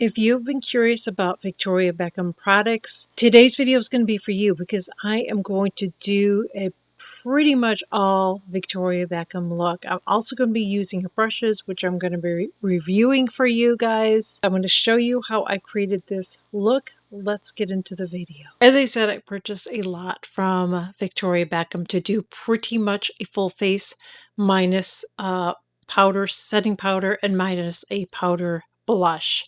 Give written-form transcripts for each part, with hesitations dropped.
If you've been curious about Victoria Beckham products, today's video is going to be for you because I am going to do a pretty much all Victoria Beckham look. I'm also going to be using her brushes, which I'm going to be reviewing for you guys. I'm going to show you how I created this look. Let's get into the video. As I said, I purchased a lot from Victoria Beckham to do pretty much a full face minus powder, setting powder, and minus a powder blush.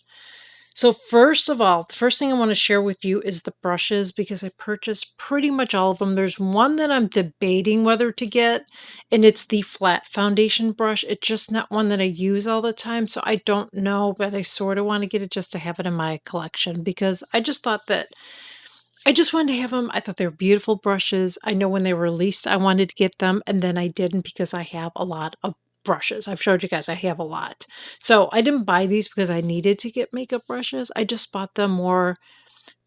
So first of all, the first thing I want to share with you is the brushes because I purchased pretty much all of them. There's one that I'm debating whether to get, and it's the flat foundation brush. It's just not one that I use all the time, so I don't know, but I sort of want to get it just to have it in my collection because I just thought that I just wanted to have them. I thought they were beautiful brushes. I know when they were released, I wanted to get them, and then I didn't because I have a lot of brushes. I've showed you guys I have a lot. So I didn't buy these because I needed to get makeup brushes. I just bought them more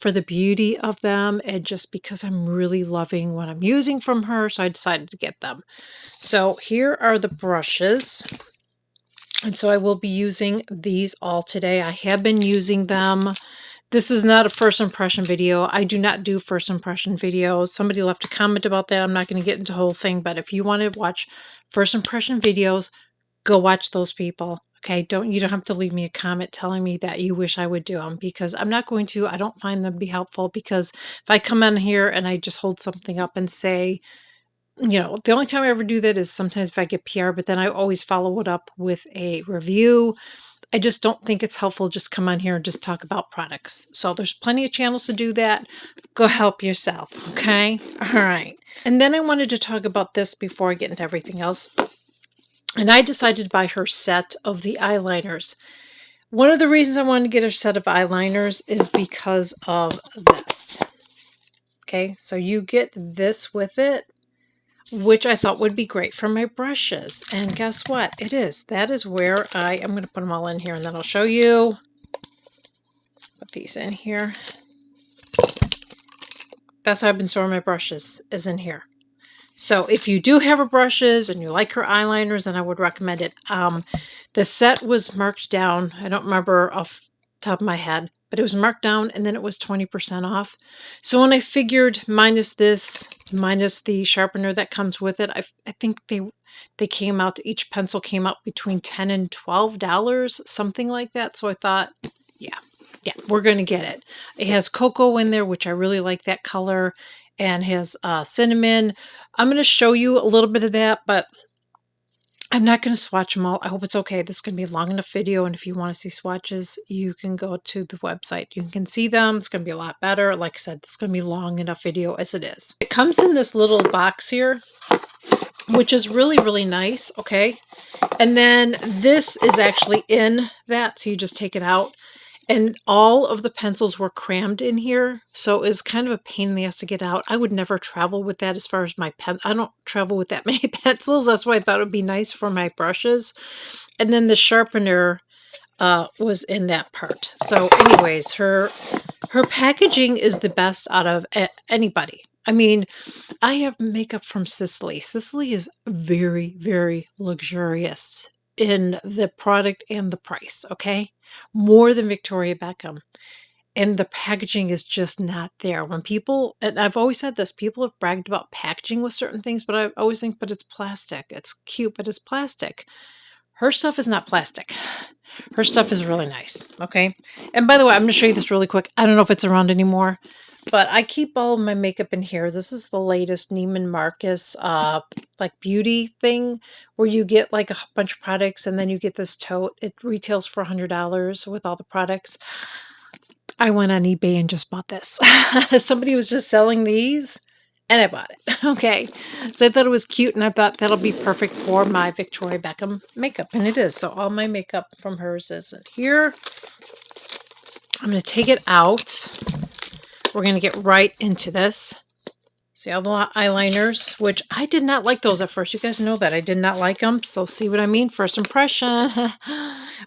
for the beauty of them and just because I'm really loving what I'm using from her. So I decided to get them. So here are the brushes. And so I will be using these all today. I have been using them. This is not a first impression video. I do not do first impression videos. Somebody left a comment about that. I'm not going to get into the whole thing, but if you want to watch first impression videos, go watch those people. Okay, you don't have to leave me a comment telling me that you wish I would do them because I'm not going to. I don't find them to be helpful because if I come on here and I just hold something up and say, the only time I ever do that is sometimes if I get PR, but then I always follow it up with a review. I just don't think it's helpful just come on here and just talk about products. So there's plenty of channels to do that. Go help yourself, okay? All right. And then I wanted to talk about this before I get into everything else. And I decided to buy her set of the eyeliners. One of the reasons I wanted to get her set of eyeliners is because of this. Okay, so you get this with it, which I thought would be great for my brushes. And guess what? It is. That is where I'm going to put them all in here and then I'll show you. Put these in here. That's how I've been storing my brushes, is in here. So if you do have her brushes and you like her eyeliners, then I would recommend it. The set was marked down. I don't remember off the top of my head, but it was marked down and then it was 20% off. So when I figured minus this, minus the sharpener that comes with it, I think they came out, each pencil came out between $10 and $12, something like that. So I thought, yeah, we're going to get it. It has cocoa in there, which I really like that color, and has cinnamon. I'm going to show you a little bit of that, but I'm not going to swatch them all. I hope it's okay. This is going to be a long enough video, and if you want to see swatches, you can go to the website. You can see them. It's going to be a lot better. Like I said, this is going to be a long enough video as it is. It comes in this little box here, which is really, really nice, okay? And then this is actually in that, so you just take it out. And all of the pencils were crammed in here, so it was kind of a pain in the ass to get out. I would never travel with that as far as my pen. I don't travel with that many pencils. That's why I thought it would be nice for my brushes. And then the sharpener was in that part. So anyways, her packaging is the best out of anybody. I mean, I have makeup from Sicily. Sicily is very, very luxurious in the product and the price, okay? More than Victoria Beckham. And the packaging is just not there. When people, and I've always said this, people have bragged about packaging with certain things, but I always think, but it's plastic. It's cute, but it's plastic. Her stuff is not plastic. Her stuff is really nice, okay? And by the way, I'm going to show you this really quick. I don't know if it's around anymore, but I keep all of my makeup in here. This is the latest Neiman Marcus like beauty thing where you get like a bunch of products and then you get this tote. It retails for $100 with all the products. I went on eBay and just bought this. Somebody was just selling these and I bought it. Okay. So I thought it was cute and I thought that'll be perfect for my Victoria Beckham makeup. And it is. So all my makeup from hers is in here. I'm going to take it out. We're going to get right into this. See all the eyeliners, which I did not like those at first. You guys know that. I did not like them. So see what I mean? First impression.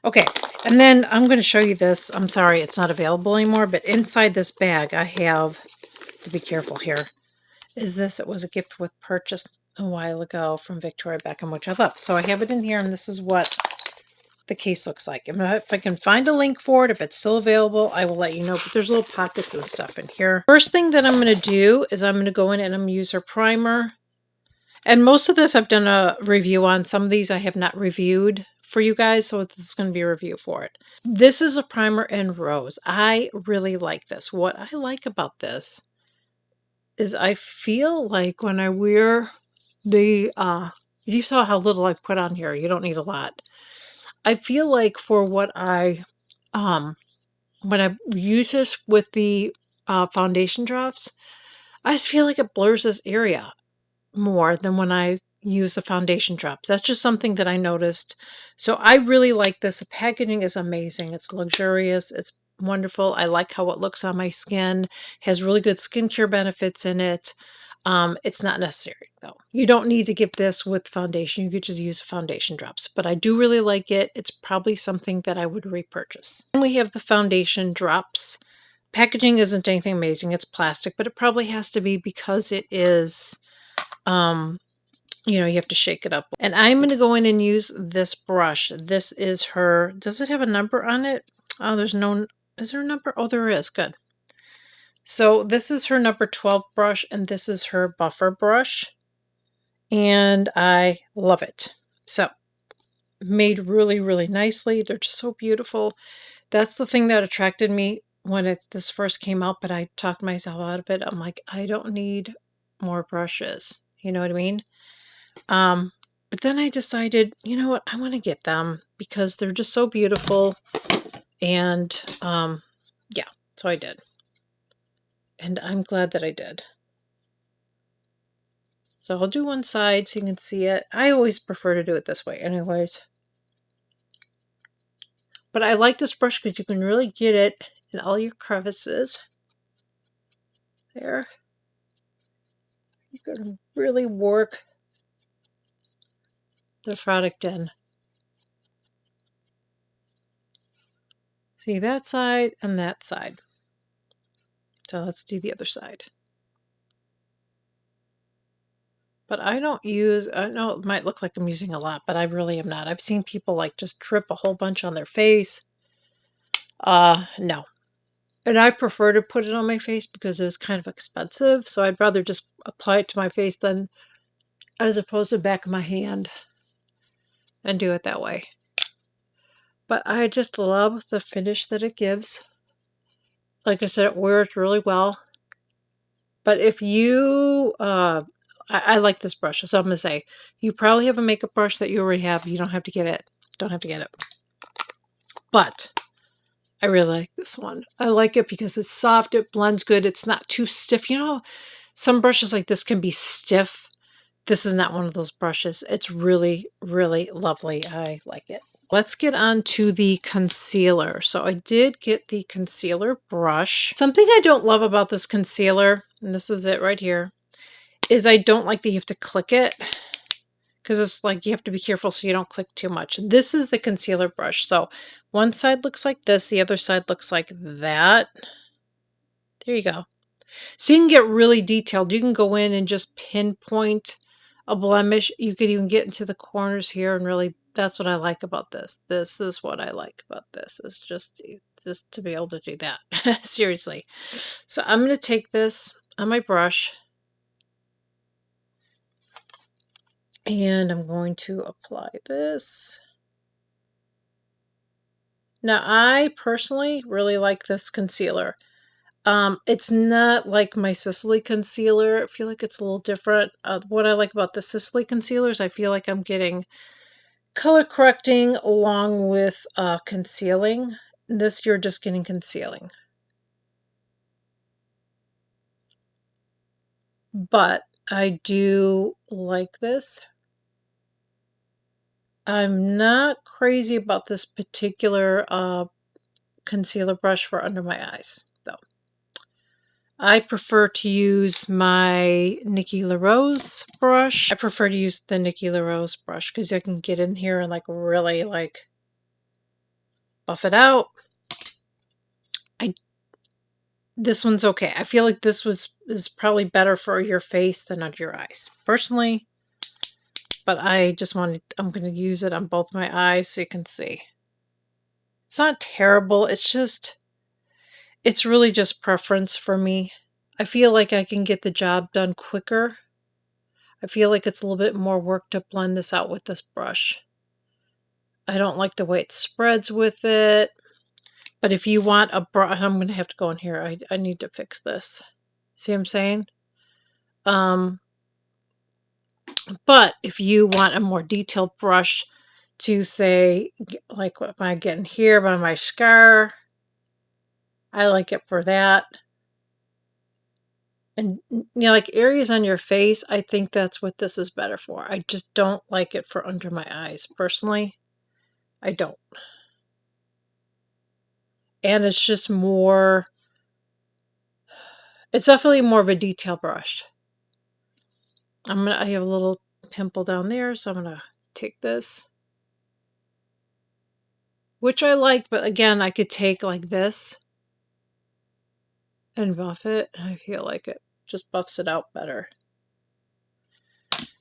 Okay. And then I'm going to show you this. I'm sorry it's not available anymore. But inside this bag, I have, to be careful here, is this. It was a gift with purchase a while ago from Victoria Beckham, which I love. So I have it in here. And this is what the case looks like. If I can find a link for it, if it's still available, I will let you know. But there's little pockets and stuff in here. First thing that I'm going to do is I'm going to go in and I'm going to use her primer. And most of this I've done a review on. Some of these I have not reviewed for you guys, so this is going to be a review for it. This is a primer in Rose. I really like this. What I like about this is I feel like when I wear the, you saw how little I put on here. You don't need a lot. I feel like for what when I use this with the foundation drops, I just feel like it blurs this area more than when I use the foundation drops. That's just something that I noticed. So I really like this. The packaging is amazing. It's luxurious. It's wonderful. I like how it looks on my skin. It has really good skincare benefits in it. It's not necessary though. You don't need to give this with foundation. You could just use foundation drops. But I do really like it. It's probably something that I would repurchase. Then we have the foundation drops. Packaging isn't anything amazing. It's plastic, but it probably has to be because it is you know, you have to shake it up. And I'm going to go in and use this brush. This is her, does it have a number on it? Oh, there's no, is there a number? Oh, there is. Good. So this is her number 12 brush, and this is her buffer brush. And I love it. So made really, really nicely. They're just so beautiful. That's the thing that attracted me when this first came out, but I talked myself out of it. I'm like, I don't need more brushes. You know what I mean? But then I decided, you know what, I want to get them because they're just so beautiful. And yeah, so I did. And I'm glad that I did. So I'll do one side so you can see it. I always prefer to do it this way anyways. But I like this brush because you can really get it in all your crevices. There. You can really work the product in. See that side and that side. So let's do the other side. But I don't use, I know it might look like I'm using a lot, but I really am not. I've seen people like just drip a whole bunch on their face. No. And I prefer to put it on my face because it was kind of expensive. So I'd rather just apply it to my face than as opposed to the back of my hand and do it that way. But I just love the finish that it gives. Like I said, it wears really well. But if you, I like this brush, so I'm going to say, you probably have a makeup brush that you already have. You don't have to get it. Don't have to get it. But I really like this one. I like it because it's soft, it blends good, it's not too stiff. You know, some brushes like this can be stiff. This is not one of those brushes. It's really, really lovely. I like it. Let's get on to the concealer. So I did get the concealer brush. Something I don't love about this concealer, and this is it right here, is I don't like that you have to click it. Because it's like you have to be careful so you don't click too much. This is the concealer brush. So one side looks like this, the other side looks like that. There you go. So you can get really detailed. You can go in and just pinpoint a blemish. You could even get into the corners here and really, that's what I like about this. This is what I like about this, is just to be able to do that. Seriously. So I'm going to take this on my brush. And I'm going to apply this. Now, I personally really like this concealer. It's not like my Sicily concealer. I feel like it's a little different. What I like about the Sicily concealers, I feel like I'm getting color correcting along with concealing. This, you're just getting concealing. But I do like this. I'm not crazy about this particular concealer brush for under my eyes, though. I prefer to use my Nikki LaRose brush. I prefer to use the Nikki LaRose brush because I can get in here and like really like buff it out. This one's okay. I feel like this is probably better for your face than under your eyes, personally. But I just wanted, I'm going to use it on both my eyes so you can see. It's not terrible. It's really just preference for me. I feel like I can get the job done quicker. I feel like it's a little bit more work to blend this out with this brush. I don't like the way it spreads with it. But if you want a brush, I'm going to have to go in here. I need to fix this. See what I'm saying? But if you want a more detailed brush to say, like what am I getting here by my scar, I like it for that. And, you know, like areas on your face, I think that's what this is better for. I just don't like it for under my eyes. Personally, I don't. And it's just more, it's definitely more of a detail brush. I have a little pimple down there, so I'm going to take this. Which I like, but again, I could take like this and buff it. I feel like it just buffs it out better.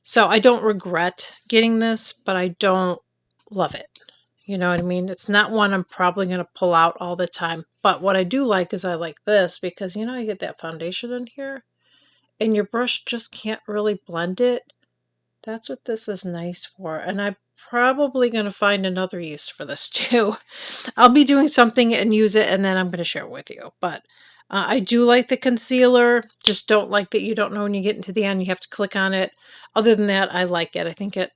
So I don't regret getting this, but I don't love it. You know what I mean? It's not one I'm probably going to pull out all the time. But what I do like is I like this because, you know, you get that foundation in here and your brush just can't really blend it. That's what this is nice for. And I'm probably going to find another use for this too. I'll be doing something and use it, and then I'm going to share it with you. But I do like the concealer. Just don't like that you don't know when you get into the end. You have to click on it. Other than that, I like it. I think it,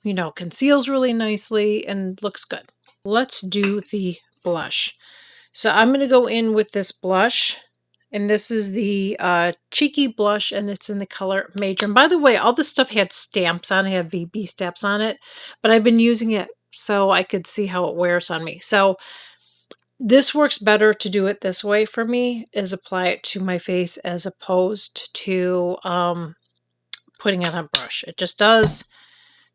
you know, conceals really nicely and looks good. Let's do the blush. So I'm going to go in with this blush. And this is the Cheeky blush, and it's in the color Major. And by the way, all this stuff had stamps on it, had VB stamps on it, but I've been using it so I could see how it wears on me. So this works better to do it this way for me, is apply it to my face as opposed to putting it on a brush. It just does.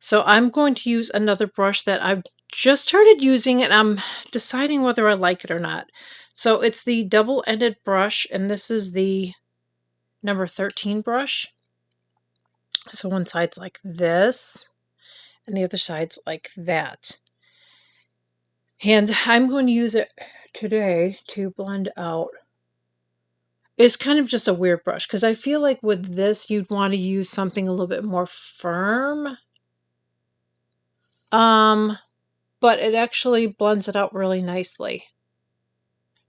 So I'm going to use another brush that I've just started using, and I'm deciding whether I like it or not. So it's the double-ended brush, and this is the number 13 brush. So one side's like this, and the other side's like that. And I'm going to use it today to blend out. It's kind of just a weird brush, because I feel like with this, you'd want to use something a little bit more firm. But it actually blends it out really nicely.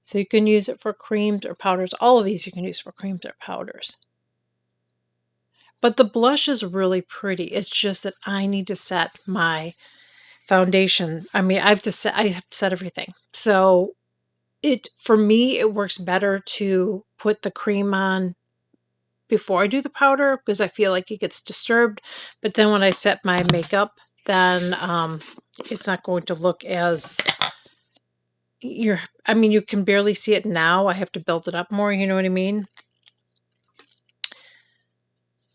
So you can use it for creams or powders. All of these you can use for creams or powders. But the blush is really pretty. It's just that I need to set my foundation. I mean, I have to set everything. So for me, it works better to put the cream on before I do the powder because I feel like it gets disturbed. But then when I set my makeup, then it's not going to look as I mean, you can barely see it now. I have to build it up more, you know what I mean?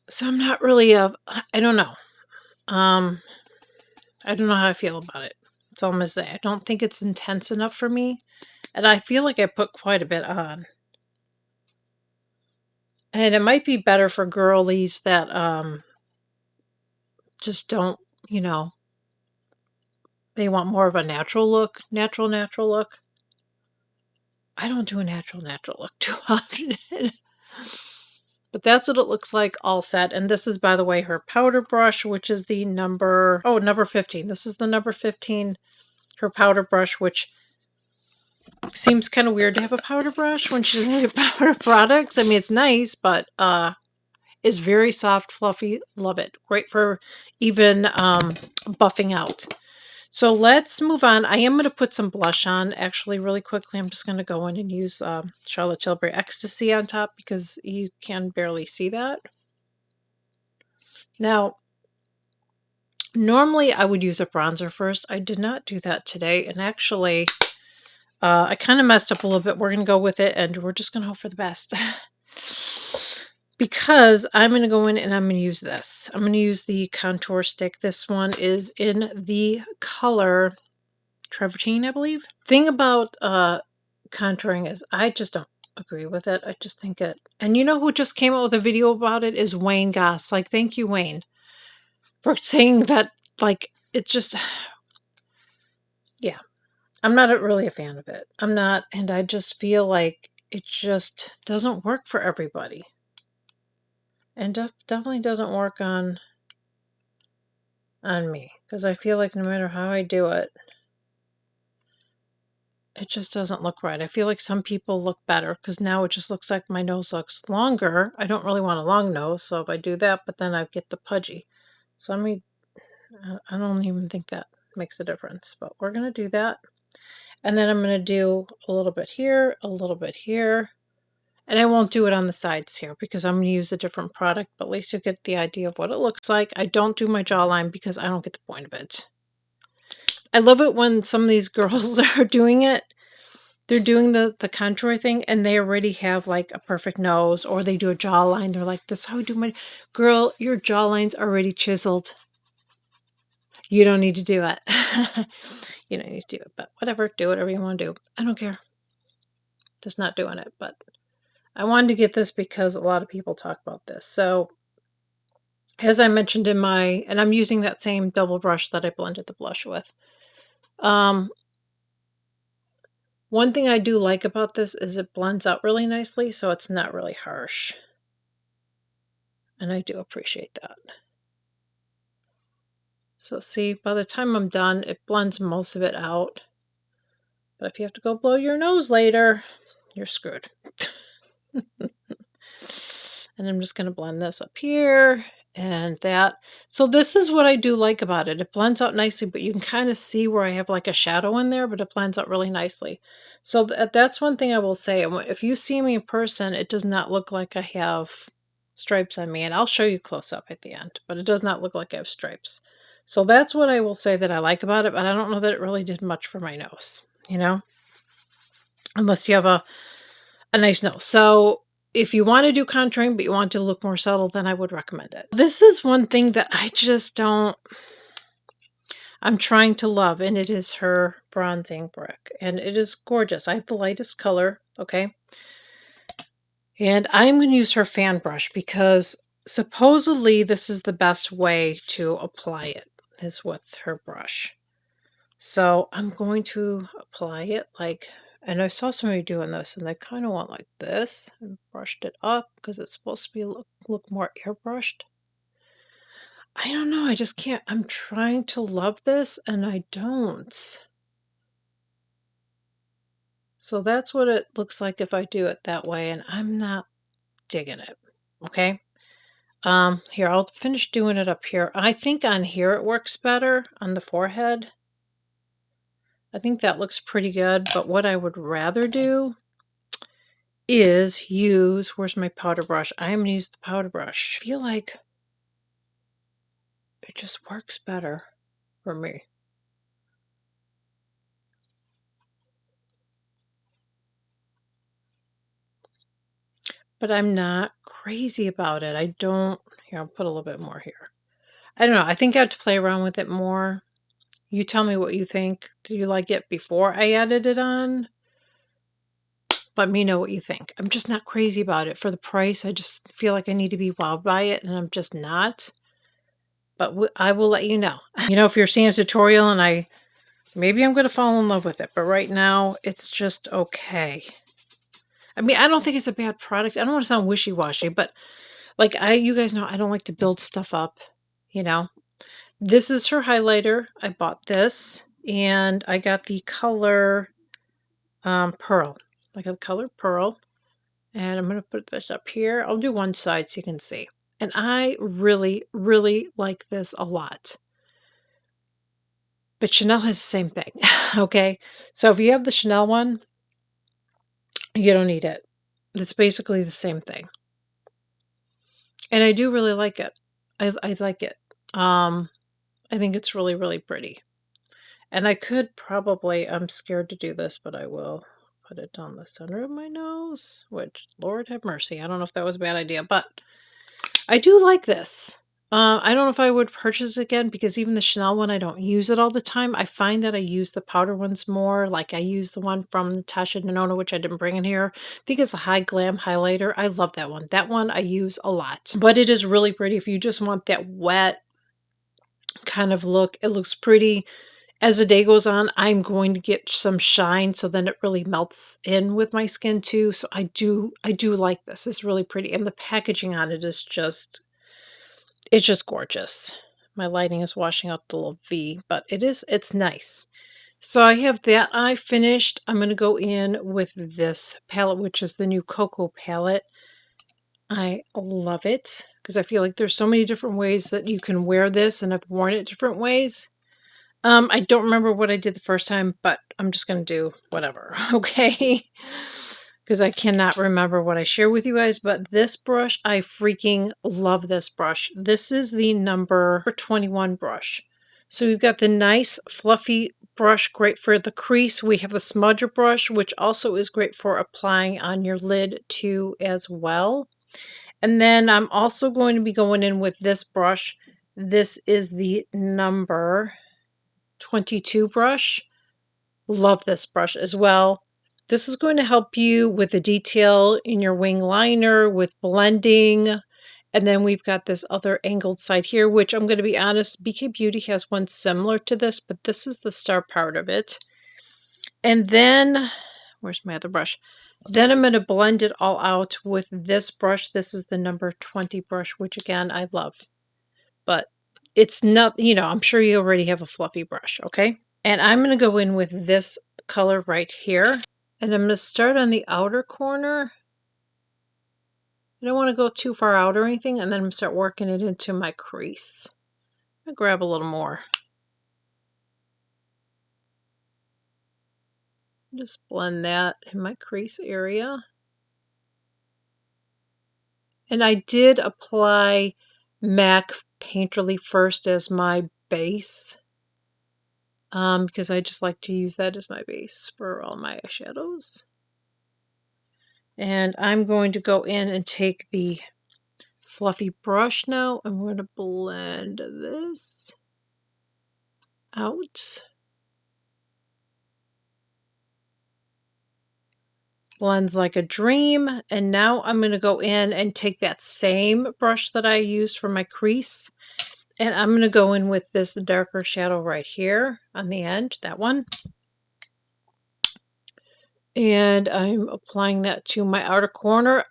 So I'm not really I don't know. I don't know how I feel about it. That's all I'm gonna say. I don't think it's intense enough for me. And I feel like I put quite a bit on. And it might be better for girlies that just don't, you know, they want more of a natural look, natural look. I don't do a natural look too often. But that's what it looks like all set. And this is, by the way, her powder brush, which is the number 15. This is the number 15, her powder brush, which seems kind of weird to have a powder brush when she doesn't have powder products. I mean, it's nice, but it's very soft, fluffy. Love it. Great for even buffing out. So let's move on. I am going to put some blush on, actually, really quickly. I'm just going to go in and use Charlotte Tilbury Ecstasy on top because you can barely see that. Now, normally I would use a bronzer first. I did not do that today, and actually, I kind of messed up a little bit. We're going to go with it, and we're just going to hope for the best. Because I'm going to go in and I'm going to use this. I'm going to use the contour stick. This one is in the color Travertine, I believe. Thing about contouring is I just don't agree with it. I just think it... And you know who just came out with a video about it is Wayne Goss. Like, thank you, Wayne, for saying that, like, it just... Yeah. I'm not really a fan of it. I'm not, and I just feel like it just doesn't work for everybody. And definitely doesn't work on me, because I feel like no matter how I do it, it just doesn't look right. I feel like some people look better because now it just looks like my nose looks longer. I don't really want a long nose, so if I do that, but then I get the pudgy. So I don't even think that makes a difference, but we're going to do that. And then I'm going to do a little bit here, a little bit here. And I won't do it on the sides here because I'm going to use a different product, but at least you'll get the idea of what it looks like. I don't do my jawline because I don't get the point of it. I love it when some of these girls are doing it. They're doing the contour thing and they already have like a perfect nose, or they do a jawline. They're like, this is how I do my... Girl, your jawline's already chiseled. You don't need to do it. You don't need to do it, but whatever. Do whatever you want to do. I don't care. Just not doing it, but I wanted to get this because a lot of people talk about this. So as I mentioned in my, and I'm using that same double brush that I blended the blush with. One thing I do like about this is it blends out really nicely, so it's not really harsh. And I do appreciate that. So see, by the time I'm done, it blends most of it out. But if you have to go blow your nose later, you're screwed. And I'm just going to blend this up here and that. So this is what I do like about it. It blends out nicely, but you can kind of see where I have like a shadow in there, but it blends out really nicely. So that's one thing I will say. If you see me in person, it does not look like I have stripes on me. And I'll show you close up at the end, but it does not look like I have stripes. So that's what I will say that I like about it, but I don't know that it really did much for my nose, you know, unless you have a nice nose. So if you want to do contouring, but you want to look more subtle, then I would recommend it. This is one thing that I just don't, I'm trying to love, and it is her bronzing brick. And it is gorgeous. I have the lightest color, okay? And I'm going to use her fan brush because supposedly this is the best way to apply it, is with her brush. So I'm going to apply it like, and I saw somebody doing this and they kind of went like this and brushed it up because it's supposed to be look more airbrushed. I don't know. I just can't. I'm trying to love this and I don't. So that's what it looks like if I do it that way, and I'm not digging it. Okay. Here, I'll finish doing it up here. I think on here it works better on the forehead. I think that looks pretty good, but what I would rather do is use, where's my powder brush? I am going to use the powder brush. I feel like it just works better for me. But I'm not crazy about it. I don't, here, I'll put a little bit more here. I don't know. I think I have to play around with it more. You tell me what you think. Do you like it before I added it on? Let me know what you think. I'm just not crazy about it. For the price, I just feel like I need to be wowed by it, and I'm just not. But I will let you know. You know, if you're seeing a tutorial and maybe I'm going to fall in love with it, but right now it's just okay. I mean, I don't think it's a bad product. I don't want to sound wishy-washy, but like you guys know, I don't like to build stuff up, you know. This is her highlighter. I bought this and I got the color Pearl. I got the color Pearl, and I'm going to put this up here. I'll do one side so you can see. And I really, really like this a lot. But Chanel has the same thing, okay? So if you have the Chanel one, you don't need it. It's basically the same thing. And I do really like it. I like it. I think it's really, really pretty. And I could probably, I'm scared to do this, but I will put it down the center of my nose, which, Lord have mercy, I don't know if that was a bad idea, but I do like this. I don't know if I would purchase it again because even the Chanel one, I don't use it all the time. I find that I use the powder ones more. Like I use the one from Natasha Denona, which I didn't bring in here. I think it's a High Glam highlighter. I love that one. That one I use a lot. But it is really pretty if you just want that wet kind of look. It looks pretty. As the day goes on, I'm going to get some shine so then it really melts in with my skin too. So I do like this. It's really pretty. And the packaging on it is just it's just gorgeous. My lighting is washing out the little V, but it's nice. So I have that eye finished. I'm going to go in with this palette, which is the new Cocoa palette. I love it because I feel like there's so many different ways that you can wear this, and I've worn it different ways. I don't remember what I did the first time, but I'm just going to do whatever, okay? Because I cannot remember what I shared with you guys, but this brush, I freaking love this brush. This is the number 21 brush. So we've got the nice fluffy brush, great for the crease. We have the smudger brush, which also is great for applying on your lid too as well. And then I'm also going to be going in with this brush. This is the number 22 brush. Love this brush as well. This is going to help you with the detail in your wing liner, with blending. And then we've got this other angled side here, which I'm going to be honest, BK Beauty has one similar to this, but this is the star part of it. And then, where's my other brush? Then I'm going to blend it all out with this brush. This is the number 20 brush, which again, I love. But it's not, I'm sure you already have a fluffy brush, okay? And I'm going to go in with this color right here. And I'm going to start on the outer corner. I don't want to go too far out or anything. And then I'm going to start working it into my crease. I'll grab a little more. Just blend that in my crease area. And I did apply MAC Painterly first as my base. Because I just like to use that as my base for all my eyeshadows. And I'm going to go in and take the fluffy brush now, and we're going to blend this out. Blends like a dream. And now I'm going to go in and take that same brush that I used for my crease, and I'm going to go in with this darker shadow right here on the end, that one. And I'm applying that to my outer corner.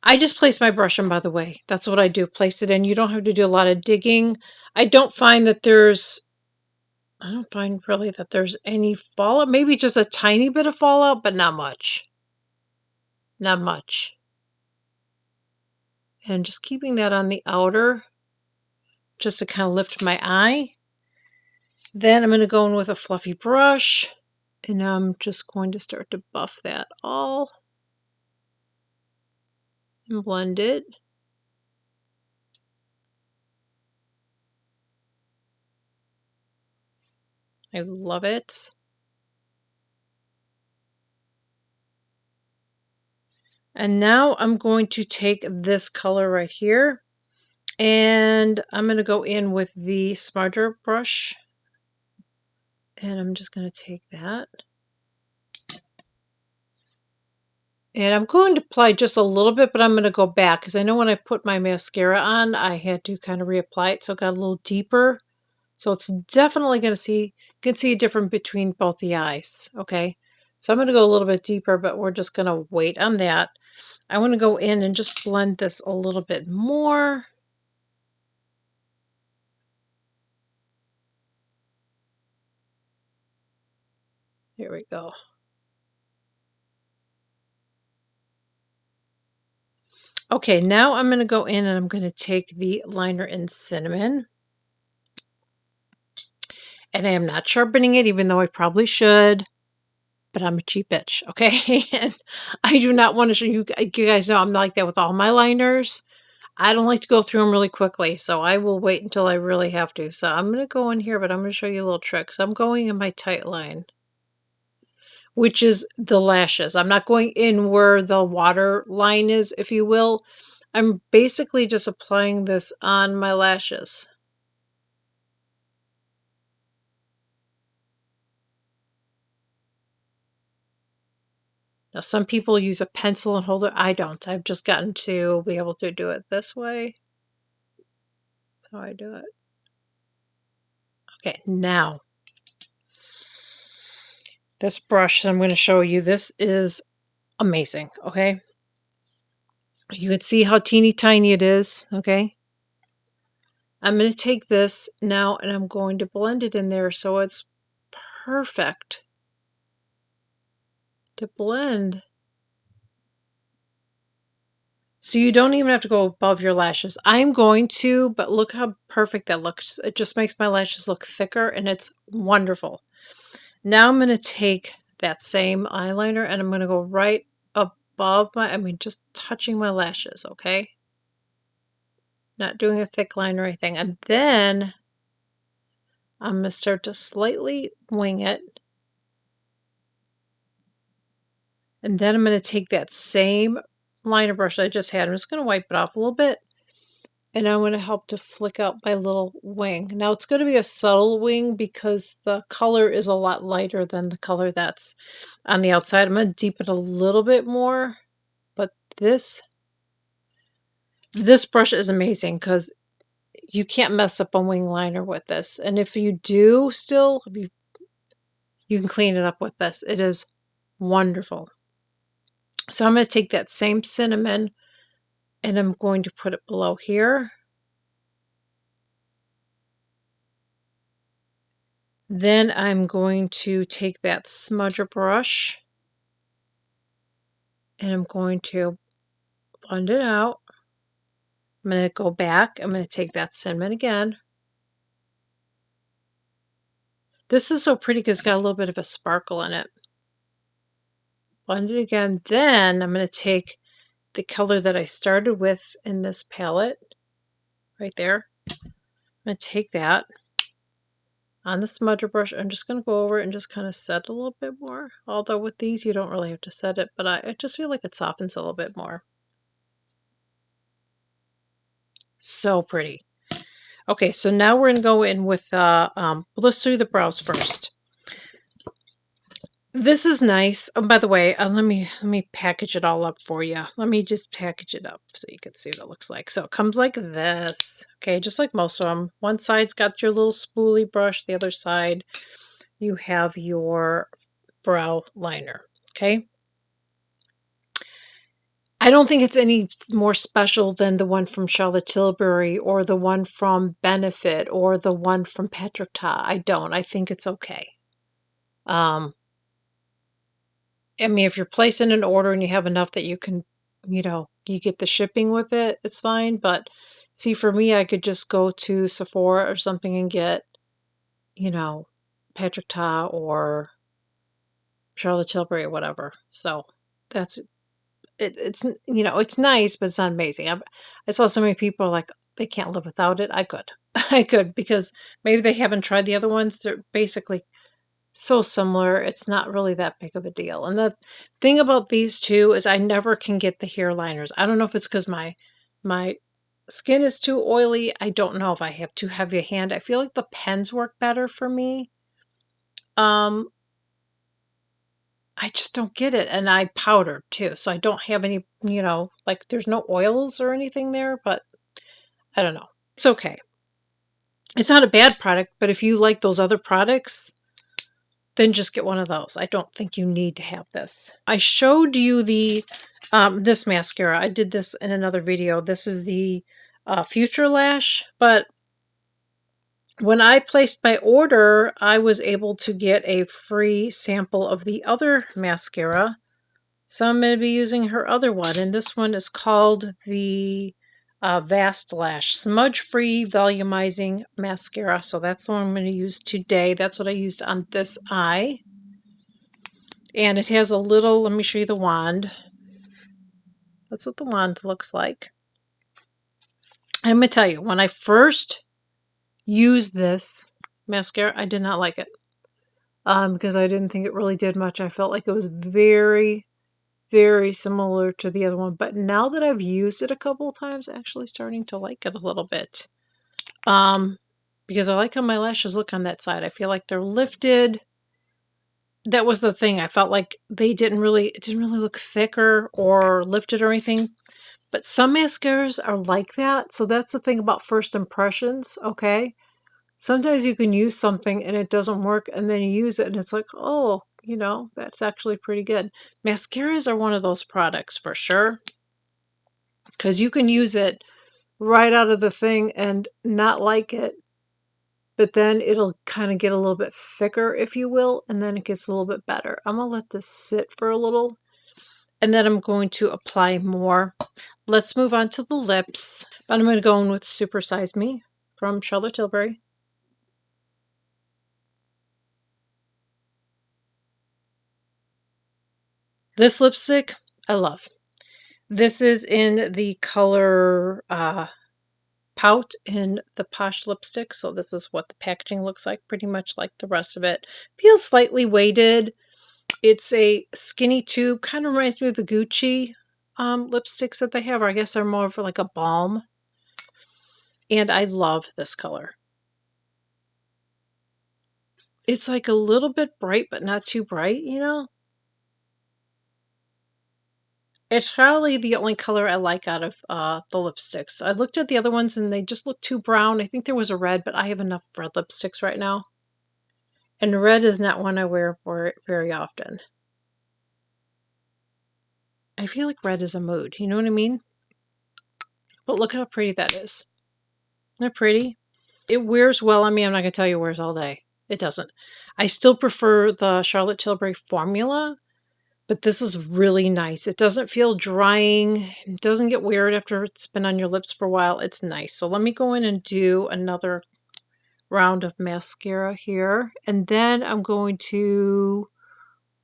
I just place my brush in, by the way. That's what I do. Place it in. You don't have to do a lot of digging. I don't find really that there's any fallout. Maybe just a tiny bit of fallout, but not much. Not much. And just keeping that on the outer just to kind of lift my eye. Then I'm going to go in with a fluffy brush, and I'm just going to start to buff that all and blend it. I love it. And now I'm going to take this color right here, and I'm going to go in with the smudger brush, and I'm just going to take that. And I'm going to apply just a little bit, but I'm going to go back because I know when I put my mascara on, I had to kind of reapply it, so it got a little deeper. So it's definitely going to see, you can see a difference between both the eyes, okay? So I'm going to go a little bit deeper, but we're just going to wait on that. I want to go in and just blend this a little bit more. Here we go. Okay, now I'm going to go in and I'm going to take the liner in Cinnamon. And I am not sharpening it, even though I probably should. But I'm a cheap bitch, okay? And I do not want to show you guys know I'm like that with all my liners. I don't like to go through them really quickly, so I will wait until I really have to. So I'm going to go in here, but I'm going to show you a little trick. So I'm going in my tight line, which is the lashes. I'm not going in where the water line is, if you will. I'm basically just applying this on my lashes. Now, some people use a pencil and hold it. I don't. I've just gotten to be able to do it this way. That's how I do it. Okay, now This brush that I'm going to show you, this is amazing, okay? You can see how teeny tiny it is, okay? I'm going to take this now and I'm going to blend it in there so it's perfect to blend. So you don't even have to go above your lashes. I'm going to, but look how perfect that looks. It just makes my lashes look thicker and it's wonderful. Now I'm going to take that same eyeliner and I'm going to go right above just touching my lashes, okay? Not doing a thick line or anything. And then I'm going to start to slightly wing it. And then I'm going to take that same liner brush that I just had. I'm just going to wipe it off a little bit. And I'm going to help to flick out my little wing. Now it's going to be a subtle wing because the color is a lot lighter than the color that's on the outside. I'm going to deepen a little bit more. But this brush is amazing because you can't mess up a wing liner with this. And if you do still, you can clean it up with this. It is wonderful. So I'm going to take that same cinnamon and I'm going to put it below here. Then I'm going to take that smudger brush and I'm going to blend it out. I'm going to go back. I'm going to take that cinnamon again. This is so pretty because it's got a little bit of a sparkle in it. Blend it again. Then I'm going to take the color that I started with in this palette right there. I'm going to take that on the smudger brush. I'm just going to go over it and just kind of set a little bit more. Although with these, you don't really have to set it, but I just feel like it softens a little bit more. So pretty. Okay, so now we're going to go in with, let's do the brows first. This is nice. Oh, by the way, let me package it all up for you. Let me just package it up so you can see what it looks like. So it comes like this. Okay, just like most of them. One side's got your little spoolie brush. The other side, you have your brow liner. Okay. I don't think it's any more special than the one from Charlotte Tilbury or the one from Benefit or the one from Patrick Ta. I don't. I think it's okay. I mean, if you're placing an order and you have enough that you can, you get the shipping with it, it's fine. But see, for me, I could just go to Sephora or something and get, Patrick Ta or Charlotte Tilbury or whatever. So that's it. It's nice, but it's not amazing. I saw so many people like they can't live without it. I could, I could because maybe they haven't tried the other ones. They're basically so similar. It's not really that big of a deal. And the thing about these two is I never can get the hair liners. I don't know if it's because my skin is too oily. I don't know if I have too heavy a hand. I feel like the pens work better for me. I just don't get it. And I powdered too. So I don't have any, like there's no oils or anything there, but I don't know. It's okay. It's not a bad product, but if you like those other products, then just get one of those. I don't think you need to have this. I showed you the this mascara. I did this in another video. This is the Future Lash, but when I placed my order, I was able to get a free sample of the other mascara. So I'm going to be using her other one, and this one is called the Vast Lash Smudge-Free Volumizing Mascara. So that's the one I'm going to use today. That's what I used on this eye. And it has a little, let me show you the wand. That's what the wand looks like. I'm going to tell you, when I first used this mascara, I did not like it. Because I didn't think it really did much. I felt like it was very, very similar to the other one. But now that I've used it a couple of times, I'm actually starting to like it a little bit. Because I like how my lashes look on that side. I feel like they're lifted. That was the thing. I felt like it didn't really look thicker or lifted or anything. But some mascaras are like that. So that's the thing about first impressions, okay? Sometimes you can use something and it doesn't work, and then you use it and it's like, oh, you know, that's actually pretty good. Mascaras are one of those products for sure, because you can use it right out of the thing and not like it, but then it'll kind of get a little bit thicker, if you will, and then it gets a little bit better. I'm gonna let this sit for a little, and then I'm going to apply more. Let's move on to the lips. But I'm going to go in with Super Size Me from Charlotte Tilbury. This lipstick, I love. This is in the color Pout in the Posh lipstick. So this is what the packaging looks like, pretty much like the rest of it. Feels slightly weighted. It's a skinny tube, kind of reminds me of the Gucci lipsticks that they have, or I guess they're more of like a balm. And I love this color. It's like a little bit bright, but not too bright, you know? It's probably the only color I like out of the lipsticks. I looked at the other ones and they just look too brown. I think there was a red, but I have enough red lipsticks right now. And red is not one I wear for very often. I feel like red is a mood, you know what I mean? But look how pretty that is. Isn't it pretty? It wears well on me. I'm not going to tell you it wears all day. It doesn't. I still prefer the Charlotte Tilbury formula, but this is really nice. It doesn't feel drying. It doesn't get weird after it's been on your lips for a while. It's nice. So let me go in and do another round of mascara here. And then we're going to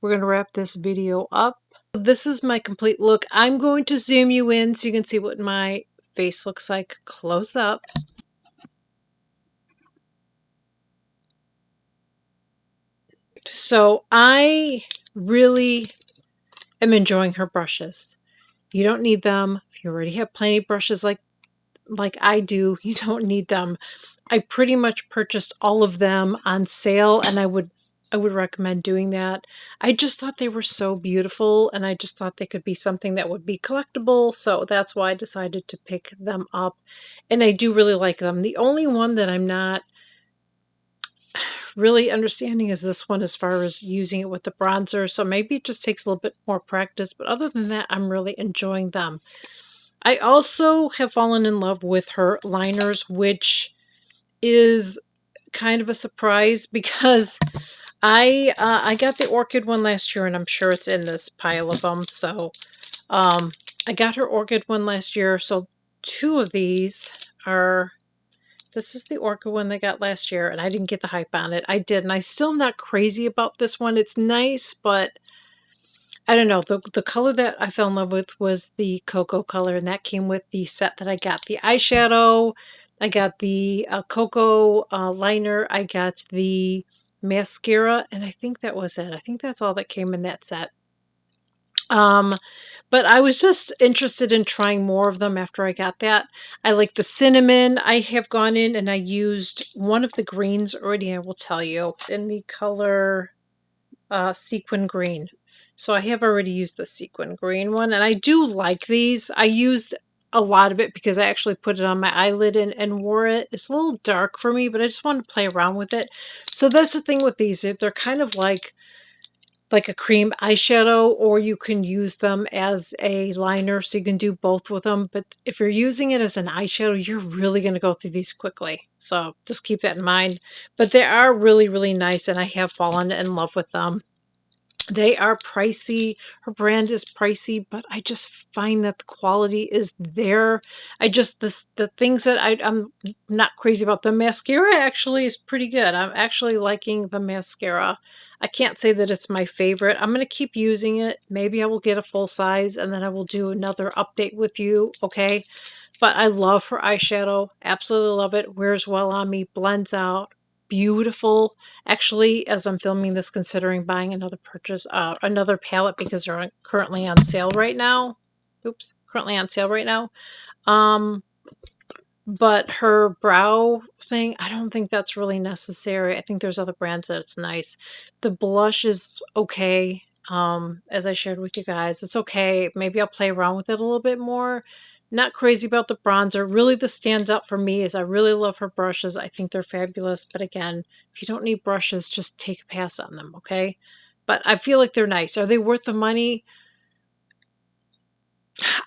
wrap this video up. This is my complete look. I'm going to zoom you in so you can see what my face looks like close up. So I really am enjoying her brushes. You don't need them. If you already have plenty of brushes like I do, you don't need them. I pretty much purchased all of them on sale, and I would recommend doing that. I just thought they were so beautiful, and I just thought they could be something that would be collectible, so that's why I decided to pick them up. And I do really like them. The only one that I'm not really understanding is this one as far as using it with the bronzer, so maybe it just takes a little bit more practice, but other than that, I'm really enjoying them. I also have fallen in love with her liners, which is kind of a surprise because I got the Orchid one last year, and I'm sure it's in this pile of them. So I got her Orchid one last year, so two of these are. This is the Orchid one they got last year, and I didn't get the hype on it. I did, and I still am not crazy about this one. It's nice, but I don't know. The color that I fell in love with was the cocoa color, and that came with the set that I got. The eyeshadow, I got the cocoa liner, I got the mascara, and I think that was it. I think that's all that came in that set. But I was just interested in trying more of them after I got that. I like the cinnamon. I have gone in and I used one of the greens already, I will tell you, in the color sequin green. So I have already used the sequin green one, and I do like these. I used a lot of it because I actually put it on my eyelid and wore it. It's a little dark for me, but I just wanted to play around with it. So that's the thing with these. They're kind of like a cream eyeshadow, or you can use them as a liner, so you can do both with them. But if you're using it as an eyeshadow, you're really going to go through these quickly. So just keep that in mind. But they are really, really nice, and I have fallen in love with them. They are pricey. Her brand is pricey, but I just find that the quality is there. The things that I'm not crazy about. The mascara actually is pretty good. I'm actually liking the mascara. I can't say that it's my favorite. I'm going to keep using it. Maybe I will get a full size, and then I will do another update with you, okay? But I love her eyeshadow. Absolutely love it. Wears well on me. Blends out. Beautiful. Actually, as I'm filming this, considering buying another palette because they're currently on sale right now. Oops, currently on sale right now. But her brow thing, I don't think that's really necessary. I think there's other brands that it's nice. The blush is okay. As I shared with you guys, it's okay. Maybe I'll play around with it a little bit more. Not crazy about the bronzer. Really, the stands out for me is I really love her brushes. I think they're fabulous. But again, if you don't need brushes, just take a pass on them, okay? but I feel like they're nice. Are they worth the money?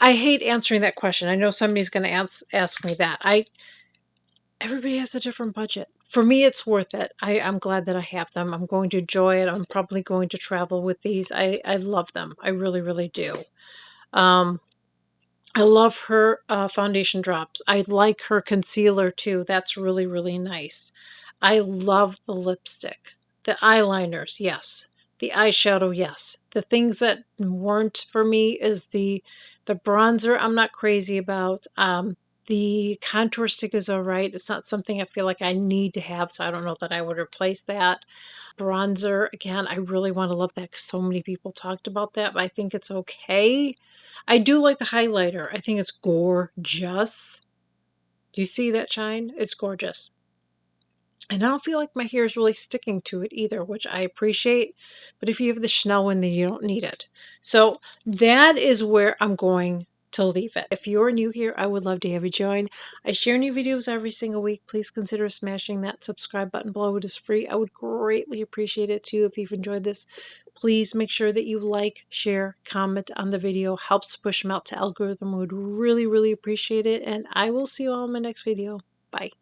I hate answering that question. I know somebody's going to ask me that. Everybody has a different budget. For me, it's worth it. I'm glad that I have them. I'm going to enjoy it. I'm probably going to travel with these. I love them. I really, really do. Um, I love her foundation drops. I like her concealer too. That's really, really nice. I love the lipstick. The eyeliners, yes. The eyeshadow, yes. The things that weren't for me is the bronzer I'm not crazy about. The contour stick is all right. It's not something I feel like I need to have, so I don't know that I would replace that. Bronzer, again, I really want to love that because so many people talked about that, but I think it's okay. I do like the highlighter. I think it's gorgeous. Do you see that shine? It's gorgeous. And I don't feel like my hair is really sticking to it either, which I appreciate. But if you have the Chanel one, then you don't need it. So that is where I'm going to leave it. If you're new here, I would love to have you join. I share new videos every single week. Please consider smashing that subscribe button below. It is free. I would greatly appreciate it too if you've enjoyed this. Please make sure that you like, share, comment on the video. Helps push them out to algorithm. I would really, really appreciate it. And I will see you all in my next video. Bye.